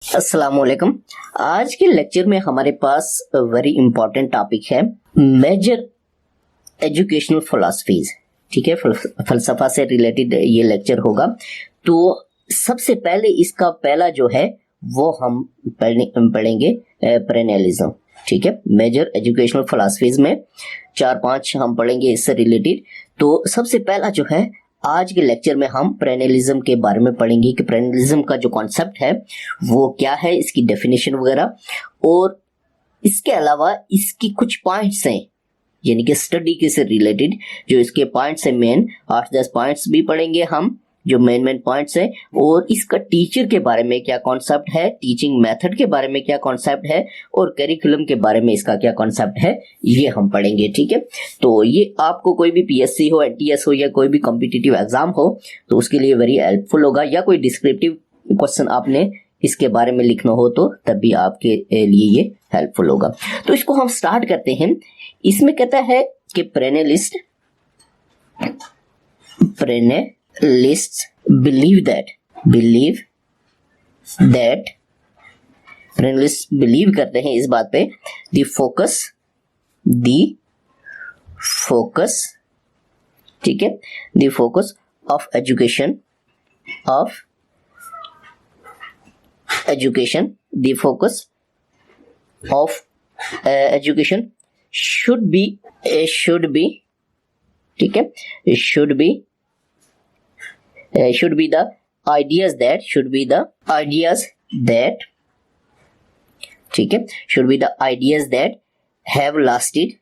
अस्सलामुअलैकुम। आज के लेक्चर में हमारे पास वेरी इंपॉर्टेंट टॉपिक है मेजर एजुकेशनल फिलॉसफीज। ठीक है, फलसफा से रिलेटेड ये लेक्चर होगा। तो सबसे पहले इसका पहला जो है वो हम पढ़ेंगे पेरेनियलिज्म। ठीक है, मेजर एजुकेशनल फिलॉसफीज में 4-5 हम पढ़ेंगे इससे रिलेटेड। तो सबसे पहला जो है आज के लेक्चर में हम पेरेनियलिज्म के बारे में पढ़ेंगे कि पेरेनियलिज्म का जो कॉन्सेप्ट है वो क्या है, इसकी डेफिनेशन वगैरह, और इसके अलावा इसकी कुछ पॉइंट्स हैं यानी कि स्टडी के से रिलेटेड जो इसके पॉइंट्स हैं, मेन 8-10 पॉइंट्स भी पढ़ेंगे हम जो मेन पॉइंट्स हैं, और इसका टीचर के बारे में क्या कॉन्सेप्ट है, टीचिंग मेथड के बारे में क्या कॉन्सेप्ट है, और करिकुलम के बारे में इसका क्या कॉन्सेप्ट है, ये हम पढ़ेंगे। ठीक है, तो ये आपको कोई भी पीएससी हो, एनटीएस हो या कोई भी कॉम्पिटिटिव एग्जाम हो तो उसके लिए वेरी हेल्पफुल होगा, या कोई डिस्क्रिप्टिव क्वेश्चन आपने इसके बारे में लिखना हो तो तब भी आपके लिए ये हेल्पफुल होगा। तो इसको हम स्टार्ट करते हैं। इसमें कहता है कि पेरेनियलिस्ट believe that पेरेनियलिस्ट बिलीव करते हैं इस बात पे the focus ठीक है, the focus of education the focus of education should be ठीक है, should be the ideas that ठीक है, should be the ideas that have lasted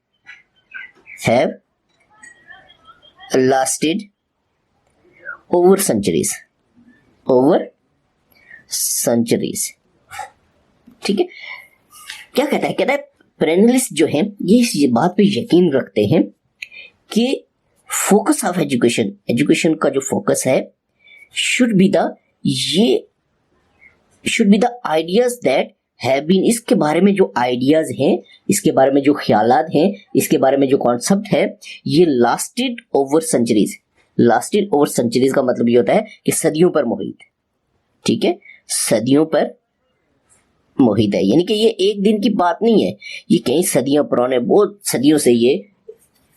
over centuries ठीक है। क्या कहता है पेरेनियलिस्ट जो है ये इस बात पे यकीन रखते हैं कि फोकस ऑफ एजुकेशन का जो फोकस है should be the ideas that have been, इसके बारे में जो आइडियाज हैं, इसके बारे में जो ख्यालात हैं, इसके बारे में जो कॉन्सेप्ट है, ये लास्टेड ओवर सेंचुरीज का मतलब ये होता है कि सदियों पर मोहित। ठीक है, सदियों पर मोहित है, यानी कि ये एक दिन की बात नहीं है, ये कई सदियों पुराने, बहुत सदियों से ये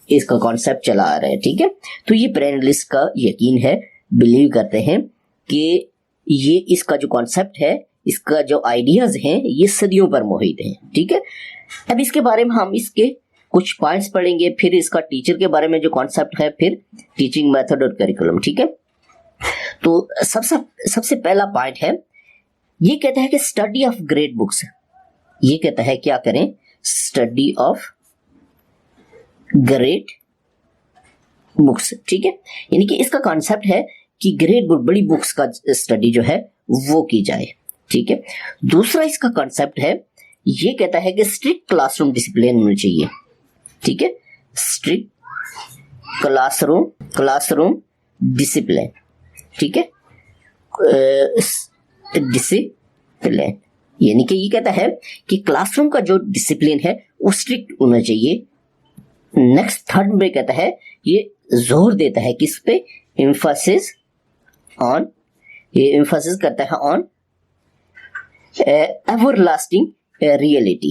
इसका कॉन्सेप्ट चला आ रहा है। ठीक है, तो ये पेरेनियलिस्ट का यकीन है, बिलीव करते हैं कि ये इसका जो कॉन्सेप्ट है, इसका जो आइडियाज हैं ये सदियों पर मोहित हैं। ठीक है, अब इसके बारे में हम इसके कुछ पॉइंट्स पढ़ेंगे, फिर इसका टीचर के बारे में जो कॉन्सेप्ट है, फिर टीचिंग मेथड और करिकुलम। ठीक है, तो सबसे पहला पॉइंट है, ये कहता है कि स्टडी ऑफ ग्रेट बुक्स। ये कहता है क्या करें, स्टडी ऑफ ग्रेट बुक्स। ठीक है, यानी कि इसका कॉन्सेप्ट है कि ग्रेट बुक, बड़ी बुक्स का स्टडी जो है वो की जाए। ठीक है, दूसरा इसका कॉन्सेप्ट है, ये कहता है कि स्ट्रिक्ट क्लासरूम डिसिप्लिन होना चाहिए। ठीक है, स्ट्रिक्ट क्लासरूम डिसिप्लिन। ठीक है, डिसिप्लिन यानी कि ये कहता है कि क्लासरूम का जो डिसिप्लिन है वो स्ट्रिक्ट होना चाहिए। नेक्स्ट थर्ड में कहता है, ये जोर देता है किस पे, एम्फासिस करता है ऑन एवरलास्टिंग रियलिटी।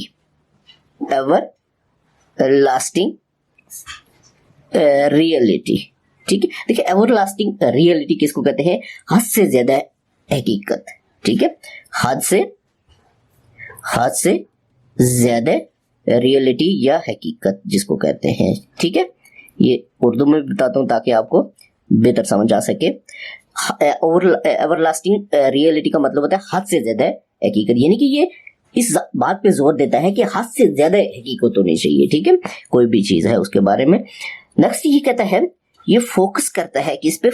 ठीक है, देखिए एवरलास्टिंग रियलिटी किसको कहते हैं, हद से ज्यादा हकीकत। ठीक है, हद से ज्यादा रियलिटी या हकीकत जिसको कहते हैं। ठीक है, ये उर्दू में बताता हूं ताकि आपको बेहतर समझ आ सके। एवरलास्टिंग रियलिटी का मतलब होता है हद से ज्यादा हकीकत, यानी कि ये इस बात पे जोर देता है कि हद से ज्यादा हकीकत होनी चाहिए। ठीक है, कोई भी चीज है उसके बारे में। नेक्स्ट ये कहता है, ये फोकस करता है किस पे,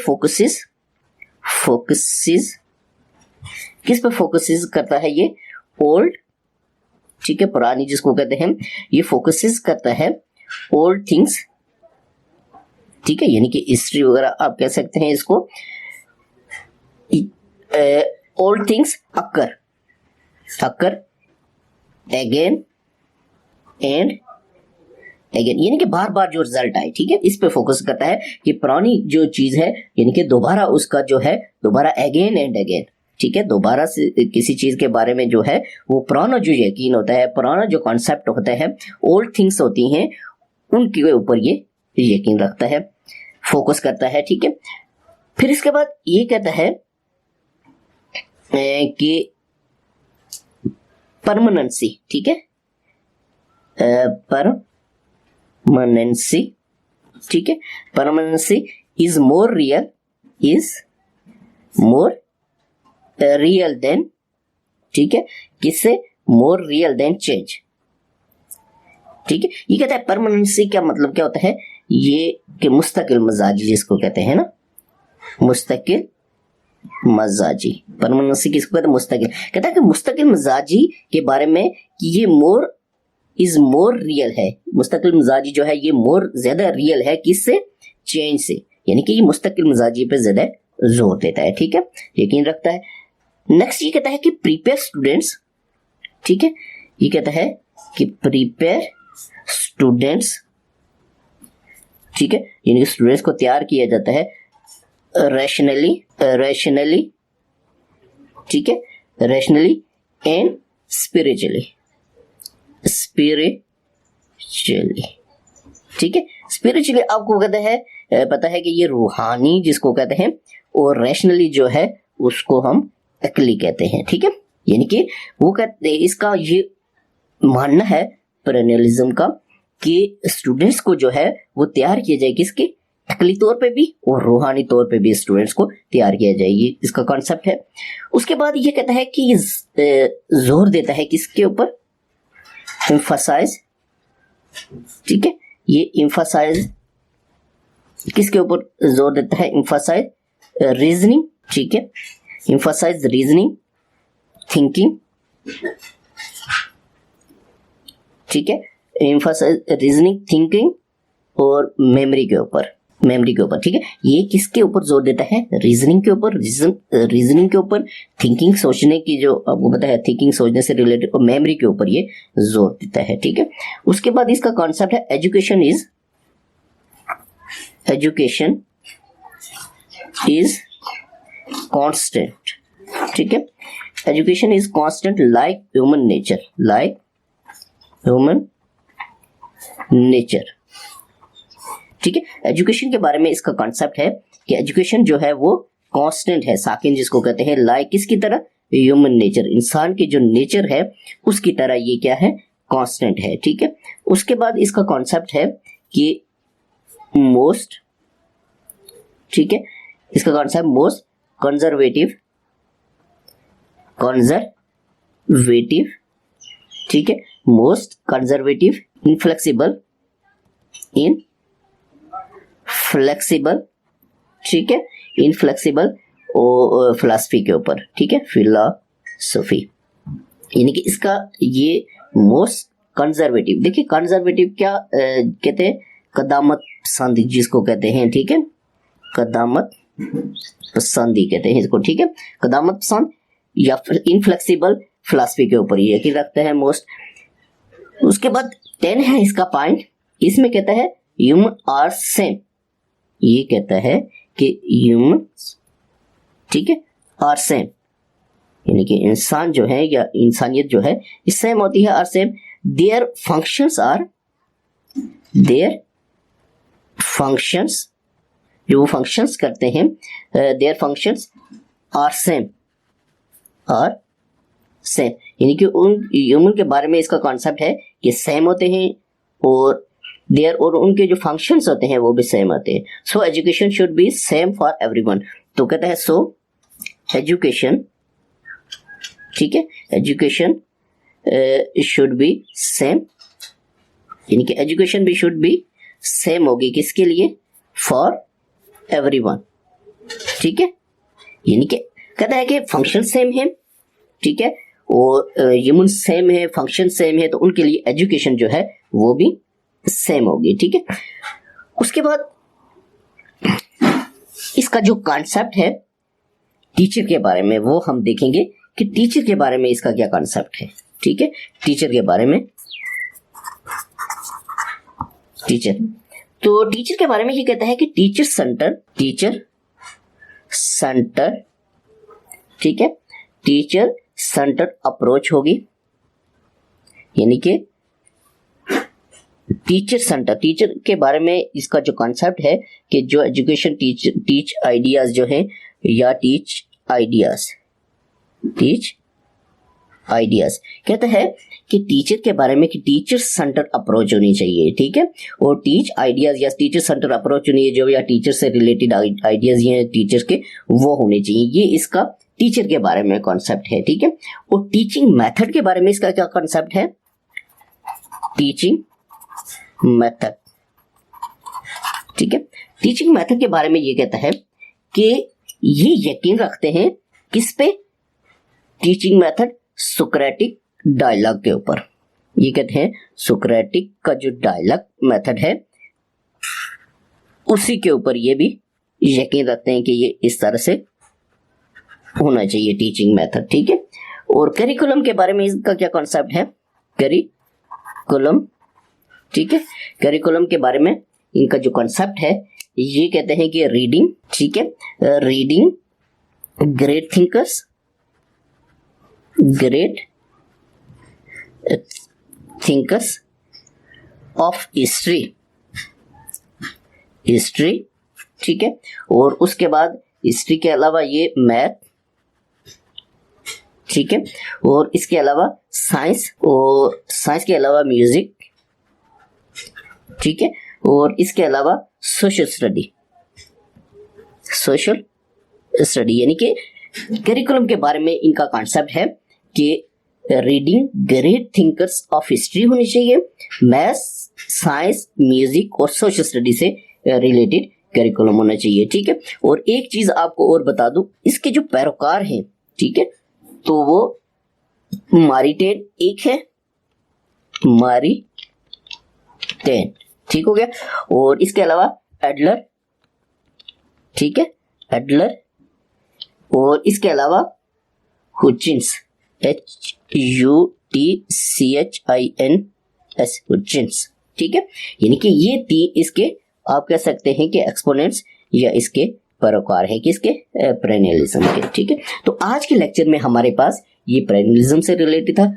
किस पे फोकसिस करता है, ये ओल्ड, ठीक है, पुरानी जिसको कहते हैं, ये फोकसिस करता है ओल्ड थिंग्स। ठीक है, यानी कि हिस्ट्री वगैरह आप कह सकते हैं इसको। Old things occur again and again, यानी कि बार बार जो रिजल्ट आए। ठीक है, इस पे फोकस करता है कि पुरानी जो चीज है यानी कि दोबारा उसका जो है दोबारा अगेन एंड अगेन ठीक है, दोबारा से किसी चीज के बारे में जो है वो पुराना जो यकीन होता है, पुराना जो कॉन्सेप्ट होता है, ओल्ड थिंग्स होती हैं, उनके ऊपर ये यकीन रखता है, फोकस करता है। ठीक है, फिर इसके बाद ये कहता है कि परमानेंसी, ठीक है, परमानेंसी, ठीक है, permanency is more real, is more real than, ठीक है, किससे, मोर रियल देन चेंज। ठीक है, ये कहता है परमानेंसी का मतलब क्या होता है, ये कि मुस्तकिल मजाजी जिसको कहते हैं ना, मुस्तकिल मजाजी, परमानेंसी किसको कहते हैं, मुस्तकिल। कहता है कि मुस्तकिल मजाजी के बारे में कि ये मोर इज मोर रियल है, मुस्तकिल मजाजी जो है ये मोर ज्यादा रियल है किससे, चेंज से, यानी कि ये मुस्तकिल मजाजी पे ज्यादा जोर देता है। ठीक है, यकीन रखता है। नेक्स्ट ये कहता है कि प्रिपेयर स्टूडेंट्स, ठीक है, ये कहता है कि प्रिपेयर स्टूडेंट्स, ठीक है, यानी कि स्टूडेंट्स को तैयार किया जाता है रैशनली, ठीक है, रैशनली एंड स्पिरिचुअली, ठीक है, स्पिरिचुअली आपको कहते हैं पता है कि ये रूहानी जिसको कहते हैं, और रैशनली जो है उसको हम अकली कहते हैं। ठीक है, यानी कि वो कहते हैं, इसका ये मानना है पेरेनियलिज्म का कि स्टूडेंट्स को जो है वो तैयार किया जाए किसके, अकली तौर पे भी और रूहानी तौर पे भी स्टूडेंट्स को तैयार किया जाए, ये इसका कॉन्सेप्ट है। उसके बाद ये कहता है कि जोर देता है किसके ऊपर, एम्फसाइज, ठीक है, ये एम्फसाइज किसके ऊपर जोर देता है, एम्फसाइज रीजनिंग, ठीक है, एम्फसाइज रीजनिंग, थिंकिंग, ठीक है, एम्फसाइज रीजनिंग, थिंकिंग और मेमोरी के ऊपर, ठीक है, ये किसके ऊपर जोर देता है, रीजनिंग के ऊपर, रीजनिंग के ऊपर, थिंकिंग सोचने की जो आपको पता है, थिंकिंग सोचने से रिलेटेड, और मेमोरी के ऊपर ये जोर देता है। ठीक है, उसके बाद इसका कॉन्सेप्ट है एजुकेशन इज कांस्टेंट, ठीक है, education is constant like human nature, ठीक है, एजुकेशन के बारे में इसका कॉन्सेप्ट है कि एजुकेशन जो है वो कांस्टेंट है, साकिन जिसको कहते हैं, लाइक किसकी तरह, ह्यूमन नेचर, इंसान की जो नेचर है उसकी तरह ये क्या है, कांस्टेंट है। ठीक है, उसके बाद इसका कॉन्सेप्ट है कि मोस्ट, ठीक है, इसका कॉन्सेप्ट मोस्ट कंजर्वेटिव, ठीक है, मोस्ट कंजर्वेटिव, इनफ्लेक्सिबल, ठीक है, इनफ्लेक्सिबल और फिलॉसफी के ऊपर, ठीक है, फिलॉसफी, यानी कि इसका ये मोस्ट कंजर्वेटिव, देखिए कंजर्वेटिव क्या कहते हैं, कदामत पसंद जिसको कहते हैं, ठीक है, कदामत पसंदी कहते हैं इसको, ठीक है, कदामत पसंद या फिर इनफ्लेक्सिबल फिलॉसफी के ऊपर ये यकीन रखते हैं मोस्ट। उसके बाद 10 है इसका पॉइंट, इसमें कहता है ह्यूमन आर सेम, ये कहता है कि ह्यूमन, ठीक है, आर सेम, यानी कि इंसान जो है या इंसानियत जो है इस सेम होती है, आर सेम, देयर फंक्शंस जो वो फंक्शंस करते हैं, देयर फंक्शंस आर सेम, यानी कि उन ह्यूमन के बारे में इसका कॉन्सेप्ट है कि सेम होते हैं, और देयर और उनके जो फंक्शंस होते हैं वो भी सेम होते हैं। So education should be same for everyone, तो कहता है सो एजुकेशन, ठीक है, एजुकेशन शुड बी सेम, यानी कि एजुकेशन भी शुड बी सेम होगी किसके लिए, फॉर एवरीवन, ठीक है, यानी कि कहता है कि फंक्शन सेम है, ठीक है, और ह्यूमन सेम है, फंक्शन सेम है, तो उनके लिए एजुकेशन जो है वो भी सेम होगी। ठीक है, उसके बाद इसका जो कॉन्सेप्ट है टीचर के बारे में वो हम देखेंगे कि टीचर के बारे में इसका क्या कॉन्सेप्ट है। ठीक है, टीचर के बारे में, तो टीचर के बारे में ये कहता है कि टीचर सेंटर, ठीक है, टीचर सेंटर्ड अप्रोच होगी, यानी कि टीचर सेंटर, टीचर के बारे में इसका जो कॉन्सेप्ट है कि जो एजुकेशन टीच आइडियाज जो है, या टीच आइडियाज कहता है कि टीचर के बारे में कि टीचर सेंटर अप्रोच होनी चाहिए, ठीक है। और टीच आइडियाज या टीचर सेंटर अप्रोच होनी है जो, या टीचर से रिलेटेड आइडियाज ये टीचर के वो होने चाहिए, ये इसका टीचर के बारे में कॉन्सेप्ट है, ठीक है। और टीचिंग मेथड के बारे में इसका क्या कॉन्सेप्ट है, टीचिंग मेथड, ठीक है। टीचिंग मेथड के बारे में ये कहता है कि ये यकीन रखते हैं किस पे, टीचिंग मेथड सोक्रेटिक डायलॉग के ऊपर। ये कहते हैं सोक्रेटिक का जो डायलॉग मेथड है उसी के ऊपर ये भी यकीन रखते हैं कि ये इस तरह से होना चाहिए टीचिंग मेथड, ठीक है। और करिकुलम के बारे में इसका क्या कॉन्सेप्ट है, करिकुलम, ठीक है। करिकुलम के बारे में इनका जो कॉन्सेप्ट है ये कहते हैं कि रीडिंग, ठीक है, reading great thinkers of history, ठीक है। और उसके बाद हिस्ट्री के अलावा ये मैथ, ठीक है। और इसके अलावा साइंस, और साइंस के अलावा म्यूजिक, ठीक है। और इसके अलावा सोशल स्टडी, यानी कि करिकुलम के बारे में इनका कॉन्सेप्ट है कि reading great thinkers of history होनी चाहिए, मैथ्स, साइंस, म्यूजिक और सोशल स्टडी से रिलेटेड करिकुलम होना चाहिए, ठीक है। और एक चीज आपको और बता दूं, इसके जो पैरोकार हैं, ठीक है, तो वो मारिटेन एक है, मारिटेन, ठीक हो गया। और इसके अलावा एडलर, ठीक है, एडलर। और इसके अलावा हुचिन्स, HUTCHINS, हुचिन्स, ठीक है। यानी कि ये तीन इसके आप कह सकते हैं कि एक्सपोनेंट्स या इसके पैरोकार है किसके, पेरेनियलिज्म के, ठीक है। तो आज के लेक्चर में हमारे पास ये पेरेनियलिज्म से रिलेटेड था।